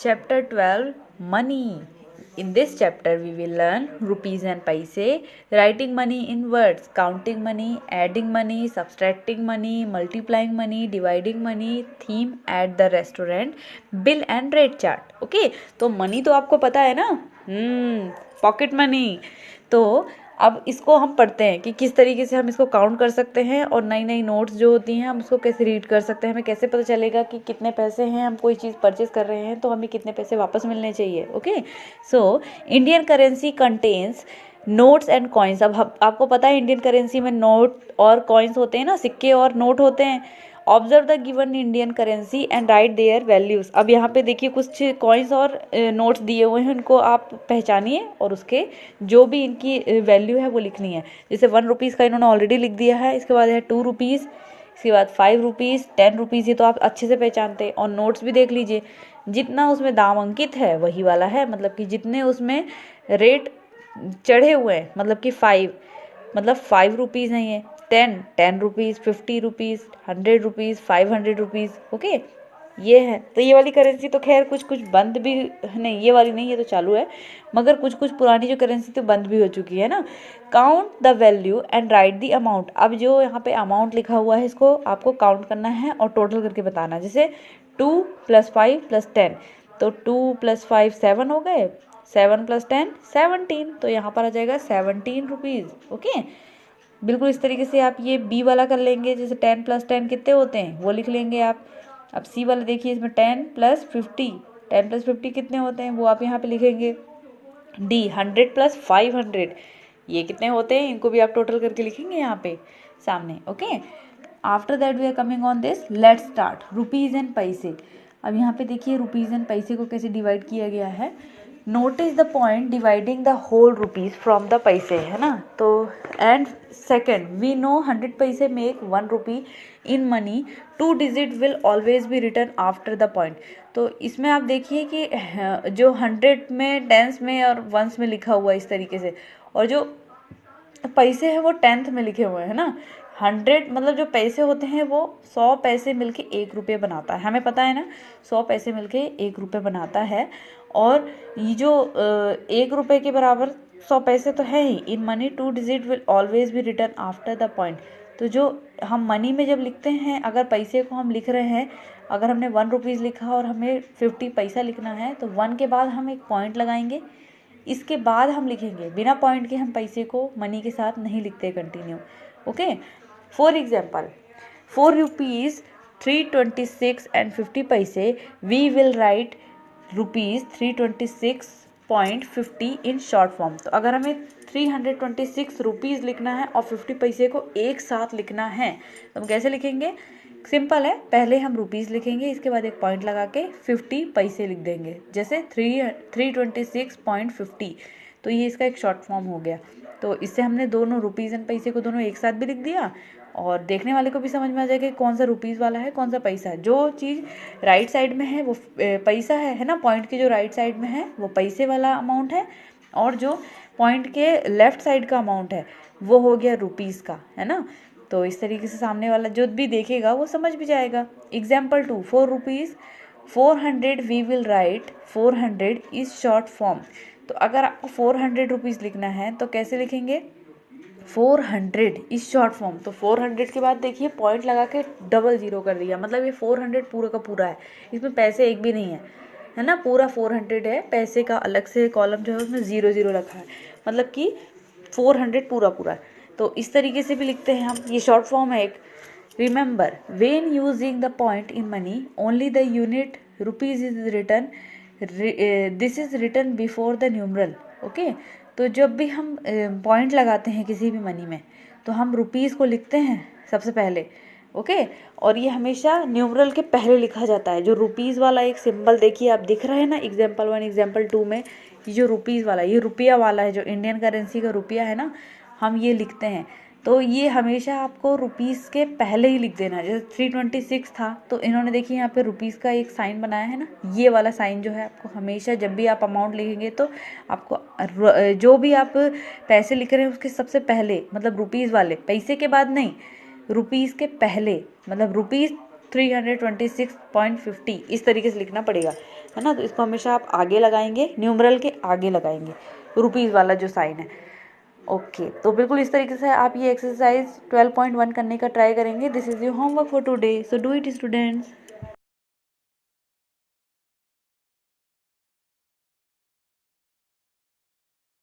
Chapter 12 Money. In this chapter, we will learn rupees and paise, writing money in words, counting money, adding money, subtracting money, multiplying money, dividing money, theme at the restaurant, bill and rate chart. Okay, तो money तो आपको पता है ना, pocket money. तो अब इसको हम पढ़ते हैं कि किस तरीके से हम इसको काउंट कर सकते हैं और नई नई नोट्स जो होती हैं हम उसको कैसे रीड कर सकते हैं. हमें कैसे पता चलेगा कि कितने पैसे हैं, हम कोई चीज़ परचेज कर रहे हैं तो हमें कितने पैसे वापस मिलने चाहिए. Okay, so Indian currency contains notes and coins. अब आपको पता है इंडियन करेंसी में नोट और कॉइन्स होते हैं ना, सिक्के और नोट होते हैं. Observe the given Indian currency and right there values. अब यहाँ पे देखिए कुछ कॉइन्स और नोट्स दिए हुए हैं, उनको आप पहचानिए और उसके जो भी इनकी वैल्यू है वो लिखनी है. जैसे 1 रुपीज़ का इन्होंने ऑलरेडी लिख दिया है, इसके बाद है 2 रुपीज़, इसके बाद 5 रुपीज़, 10 रुपीज़, ये तो आप अच्छे से पहचानते हैं. और नोट्स भी देख लीजिए, जितना उसमें दाम अंकित है वही वाला है, मतलब कि जितने उसमें रेट चढ़े हुए हैं, मतलब कि 5 मतलब 5 रुपीज़ नहीं है, 10 rupees, 50 rupees, 100 rupees, 500 rupees. Okay, ये है. तो ये वाली करेंसी तो खैर कुछ कुछ बंद भी नहीं, ये वाली नहीं, ये तो चालू है, मगर कुछ कुछ पुरानी जो करेंसी तो बंद भी हो चुकी है ना. Count the value and right the amount. अब जो यहाँ पे अमाउंट लिखा हुआ है इसको आपको काउंट करना है और टोटल करके बताना. जैसे 2 + 5 + 10, तो 2 + 5 7 हो गए, 7 + 10 17, तो यहाँ पर आ जाएगा 17 रुपीज़. ओके, बिल्कुल इस तरीके से आप ये बी वाला कर लेंगे. जैसे 10 + 10 कितने होते हैं वो लिख लेंगे आप. अब सी वाला देखिए, इसमें 10 + 50, 10 + 50 कितने होते हैं वो आप यहाँ पे लिखेंगे. डी 100 + 500, ये कितने होते हैं इनको भी आप टोटल करके लिखेंगे यहाँ पे सामने. Okay, after that we are coming on this. Let's start rupees and paise. अब यहाँ पे देखिए रुपीज़ एंड पैसे को कैसे डिवाइड किया गया है. Notice the point dividing the whole rupees from the paise, है ना. तो एंड सेकेंड, वी नो 100 पैसे make 1 rupee in money, 2 digit will always be return after the point. तो इसमें आप देखिए कि जो 100 में, टेंस में और वंस में लिखा हुआ है इस तरीके से, और जो पैसे हैं वो 10th में लिखे हुए हैं ना. 100 मतलब जो पैसे होते हैं वो 100 पैसे मिलके 1 रुपये बनाता है, हमें पता है ना. 100 पैसे मिलके 1 रुपये बनाता है. और ये जो 1 रुपये के बराबर 100 पैसे तो है ही. In money 2 digit will always be return after the point. तो जो हम मनी में जब लिखते हैं, अगर पैसे को हम लिख रहे हैं, अगर हमने 1 रुपीज़ लिखा और हमें 50 पैसा लिखना है तो 1 के बाद हम एक पॉइंट लगाएंगे, इसके बाद हम लिखेंगे. बिना पॉइंट के हम पैसे को मनी के साथ नहीं लिखते continue. Okay, for example 4 rupees 326 and 50 paise, we will write rupees 326.50 in short form. तो अगर हमें 326 रुपीज़ लिखना है और 50 पैसे को एक साथ लिखना है तो हम कैसे लिखेंगे. सिंपल है, पहले हम रुपीज़ लिखेंगे, इसके बाद एक पॉइंट लगा के 50 पैसे लिख देंगे. जैसे 326.50, तो ये इसका एक शॉर्ट फॉर्म हो गया. तो इससे हमने दोनों रुपीज़ एंड पैसे को दोनों एक साथ भी लिख दिया और देखने वाले को भी समझ में आ जाएगा कि कौन सा रुपीज़ वाला है, कौन सा पैसा है. जो चीज़ राइट साइड में है वो पैसा है ना. पॉइंट के जो राइट साइड में है वो पैसे वाला अमाउंट है, और जो पॉइंट के लेफ्ट साइड का अमाउंट है वो हो गया रुपीज़ का, है ना. तो इस तरीके से सामने वाला जो भी देखेगा वो समझ भी जाएगा. Example 2, 4 rupees 400, we will write 400 is short form. तो अगर आपको 400 रुपीज़ लिखना है तो कैसे लिखेंगे, 400 इज शॉर्ट फॉर्म. तो 400 के बाद देखिए पॉइंट लगा के डबल जीरो कर दिया, मतलब ये 400 पूरा का पूरा है, इसमें पैसे एक भी नहीं है ना. पूरा 400 है, पैसे का अलग से कॉलम जो है उसमें 0 0 रखा है, मतलब कि 400 पूरा पूरा है. तो इस तरीके से भी लिखते हैं हम, ये शॉर्ट फॉर्म है एक. Remember when using the point in money only the unit rupees is return, this is return before the numeral. Okay, तो जब भी हम पॉइंट लगाते हैं किसी भी मनी में तो हम रुपीज़ को लिखते हैं सबसे पहले. ओके, और ये हमेशा न्यूमरल के पहले लिखा जाता है. जो रुपीज़ वाला एक सिंबल देखिए आप दिख रहा है ना, एग्जाम्पल 1 एग्जाम्पल 2 में, ये जो रुपीज़ वाला, ये रुपया वाला है, जो इंडियन करेंसी का रुपया है ना, हम ये लिखते हैं. तो ये हमेशा आपको रुपीज़ के पहले ही लिख देना है. जैसे 326 था तो इन्होंने देखिए यहाँ पे रुपीज़ का एक साइन बनाया है ना, ये वाला साइन जो है आपको हमेशा जब भी आप अमाउंट लिखेंगे तो आपको जो भी आप पैसे लिख रहे हैं उसके सबसे पहले, मतलब रुपीज़ वाले, पैसे के बाद नहीं, रुपीज़ के पहले, मतलब रुपीज़ 326.50 इस तरीके से लिखना पड़ेगा. है ना। तो इसको हमेशा आप आगे लगाएंगे, न्यूमरल के आगे लगाएंगे, रुपीज़ वाला जो साइन है। ओके, तो बिल्कुल इस तरीके से आप ये एक्सरसाइज 12.1 करने का ट्राई करेंगे। This is your homework for today, so do it students.